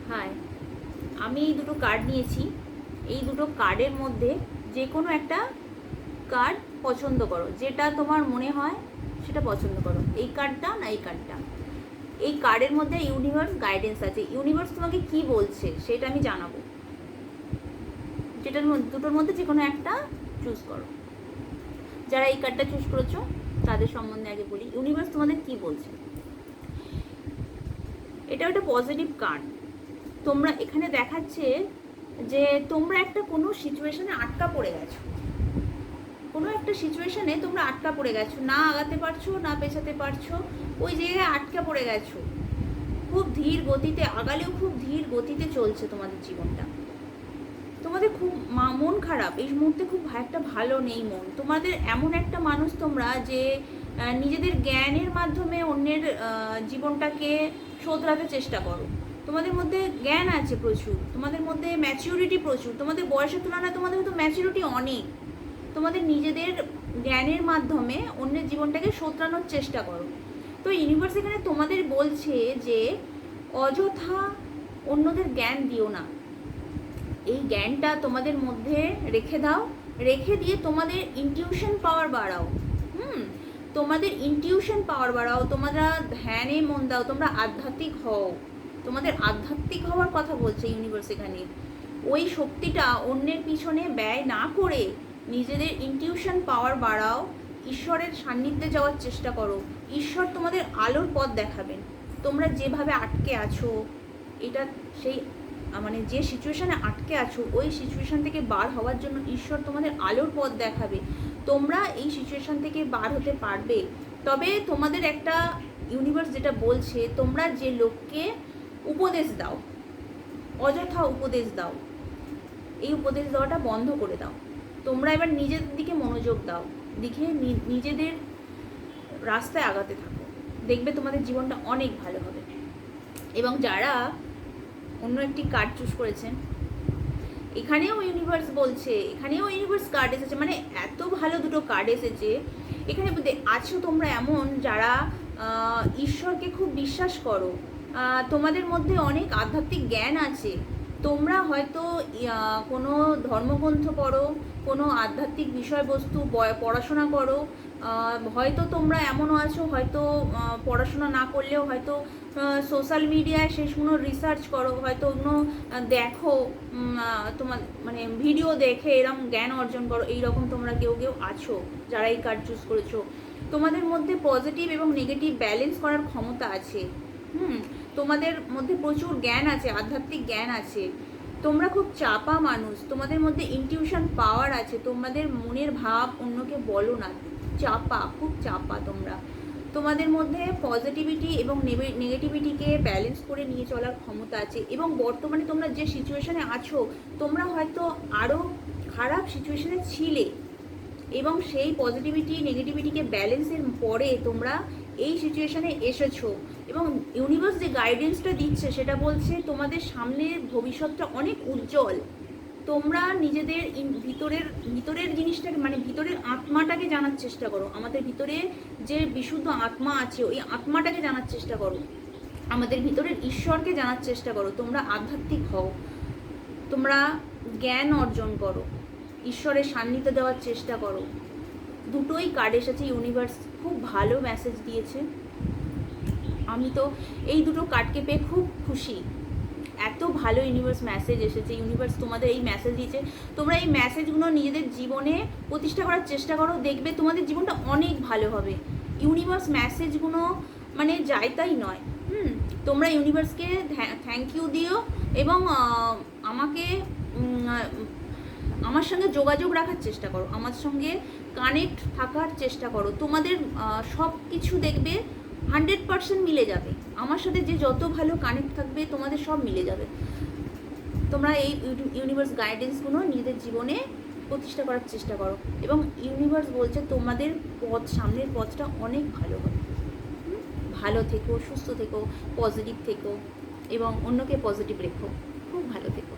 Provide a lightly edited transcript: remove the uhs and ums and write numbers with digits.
High, আমি এই দুটো কার্ড নিয়েছি। এই দুটো কার্ডের মধ্যে যে কোনো একটা কার্ড পছন্দ করো, যেটা তোমার মনে হয় সেটা পছন্দ করো। এই কার্ডটা না এই কার্ডটা। এই কার্ডের মধ্যে ইউনিভার্স গাইডেন্স আছে। ইউনিভার্স তোমাকে কি বলছে সেটা আমি জানাবো। দুটোর মধ্যে যে কোনো একটা চুজ করো। যারা এই কার্ডটা চুজ করেছো তাদের সম্বন্ধে আগে বলি, ইউনিভার্স তোমাদের কি বলছে। এটা একটা পজিটিভ কার্ড। তোমরা এখানে দেখাচ্ছে যে তোমরা একটা কোনো সিচুয়েশনে আটকা পড়ে গেছো। কোনো একটা সিচুয়েশনে তোমরা আটকা পড়ে গেছো, না আগাতে পারছো না পেছাতে পারছো, ওই জায়গায় আটকা পড়ে গেছো। খুব ধীর গতিতে আগালেও খুব ধীর গতিতে চলছে তোমাদের জীবনটা। তোমাদের খুব মন খারাপ এই মুহূর্তে, খুব একটা ভালো নেই মন তোমাদের। এমন একটা মানুষ তোমরা যে নিজেদের জ্ঞানের মাধ্যমে অন্যের জীবনটাকে শোধরাতে চেষ্টা করো। তোমাদের মধ্যে জ্ঞান আছে প্রচুর, তোমাদের মধ্যে ম্যাচিউরিটি প্রচুর, তোমাদের বয়সের তুলনায় তোমাদের মধ্যে ম্যাচিউরিটি অনেক। তোমাদের নিজেদের জ্ঞানের মাধ্যমে অন্যের জীবনটাকে শোধরানোর চেষ্টা করো। তো ইউনিভার্স এখানে তোমাদের বলছে যে অযথা অন্যদের জ্ঞান দিও না। এই জ্ঞানটা তোমাদের মধ্যে রেখে দাও, রেখে দিয়ে তোমাদের ইনটিউশন পাওয়ার বাড়াও। তোমাদের ইনটিউশন পাওয়ার বাড়াও, তোমরা ধ্যানে মন দাও, তোমরা আধ্যাত্মিক হও। তোমাদের আধ্যাত্মিক হওয়ার কথা বলছে ইউনিভার্স এখানে। ওই শক্তিটা অন্যের পিছনে ব্যয় না করে নিজেদের ইনটিউশন পাওয়ার বাড়াও, ঈশ্বরের সান্নিধ্যে যাওয়ার চেষ্টা করো। ঈশ্বর তোমাদের আলোর পথ দেখাবেন। তোমরা যেভাবে আটকে আছো, এটা সেই মানে যে সিচুয়েশানে আটকে আছো ওই সিচুয়েশান থেকে বার হওয়ার জন্য ঈশ্বর তোমাদের আলোর পথ দেখাবে। তোমরা এই সিচুয়েশান থেকে বার হতে পারবে। তবে তোমাদের একটা ইউনিভার্স যেটা বলছে, তোমরা যে লোককে উপদেশ দাও, অযথা উপদেশ দাও, এই উপদেশ দেওয়াটা বন্ধ করে দাও। তোমরা এবার নিজেদের দিকে মনোযোগ দাও, দিকে নিজেদের রাস্তায় আগাতে থাকো। দেখবে তোমাদের জীবনটা অনেক ভালো হবে। এবং যারা অন্য একটি কার্ড চুজ করেছেন, এখানেও ইউনিভার্স বলছে, এখানেও ইউনিভার্স কার্ড এসেছে, মানে এত ভালো দুটো কার্ড এসেছে। এখানে আছো তোমরা এমন যারা ঈশ্বরকে খুব বিশ্বাস করো, তোমাদের মধ্যে অনেক আধ্যাত্মিক জ্ঞান আছে। তোমরা হয়তো কোনো ধর্মগ্রন্থ পড়ো, কোনো আধ্যাত্মিক বিষয়বস্তু পড়াশোনা করো, হয়তো তোমরা এমনও আছো হয়তো পড়াশোনা না করলেও হয়তো সোশ্যাল মিডিয়ায় সেগুলো রিসার্চ করো, হয়তো অন্য দেখো, তোমার মানে ভিডিও দেখে এরকম জ্ঞান অর্জন করো। এইরকম তোমরা কেউ কেউ আছো যারা এই কার্ড চুজ করেছো। তোমাদের মধ্যে পজিটিভ এবং নেগেটিভ ব্যালেন্স করার ক্ষমতা আছে। তোমাদের মধ্যে প্রচুর জ্ঞান আছে, আধ্যাত্মিক জ্ঞান আছে। তোমরা খুব চাপা মানুষ, তোমাদের মধ্যে ইনটিউশন পাওয়ার আছে। তোমাদের মনের ভাব অন্যকে বলো না, চাপা, খুব চাপা তোমরা। তোমাদের মধ্যে পজিটিভিটি এবং নেগেটিভিটিকে ব্যালেন্স করে নিয়ে চলার ক্ষমতা আছে। এবং বর্তমানে তোমরা যে সিচুয়েশনে আছো, তোমরা হয়তো আরও খারাপ সিচুয়েশনে ছিলে, এবং সেই পজিটিভিটি নেগেটিভিটিকে ব্যালেন্সের পরে তোমরা এই সিচুয়েশনে এসেছো। এবং ইউনিভার্স যে গাইডেন্সটা দিচ্ছে সেটা বলছে তোমাদের সামনের ভবিষ্যৎটা অনেক উজ্জ্বল। তোমরা নিজেদের ভিতরের জিনিসটাকে, মানে ভিতরের আত্মাটাকে জানার চেষ্টা করো। আমাদের ভিতরে যে বিশুদ্ধ আত্মা আছে ওই আত্মাটাকে জানার চেষ্টা করো। আমাদের ভিতরের ঈশ্বরকে জানার চেষ্টা করো। তোমরা আধ্যাত্মিক হও, তোমরা জ্ঞান অর্জন করো, ঈশ্বরের সান্নিধ্য দেওয়ার চেষ্টা করো। দুটোই কার্ড এসেছে। ইউনিভার্স খুব ভালো মেসেজ দিয়েছে। আমি তো এই দুটো কার্ডকে পেয়ে খুব খুশি। এত ভালো ইউনিভার্স মেসেজ এসেছে। ইউনিভার্স তোমাদের এই মেসেজ দিয়েছে, তোমরা এই মেসেজগুলো নিজেদের জীবনে প্রতিষ্ঠা করার চেষ্টা করো, দেখবে তোমাদের জীবনটা অনেক ভালো হবে। ইউনিভার্স মেসেজগুলো মানে যাই তাই নয়। তোমরা ইউনিভার্সকে থ্যাংক ইউ দিও এবং আমাকে আমার সঙ্গে যোগাযোগ রাখার চেষ্টা করো, আমার সঙ্গে কানেক্ট থাকার চেষ্টা করো। তোমাদের সব কিছু দেখবে 100% মিলে যাবে। আমার সাথে যে যত ভালো কানেক্ট থাকবে তোমাদের সব মিলে যাবে। তোমরা এই ইউনিভার্স গাইডেন্সগুলো নিজেদের জীবনে প্রতিষ্ঠা করার চেষ্টা করো। এবং ইউনিভার্স বলছে তোমাদের সামনের পথটা অনেক ভালো হবে। ভালো থেকো, সুস্থ থেকো, পজিটিভ থেকো এবং অন্যকে পজিটিভ রেখো। খুব ভালো থেকো।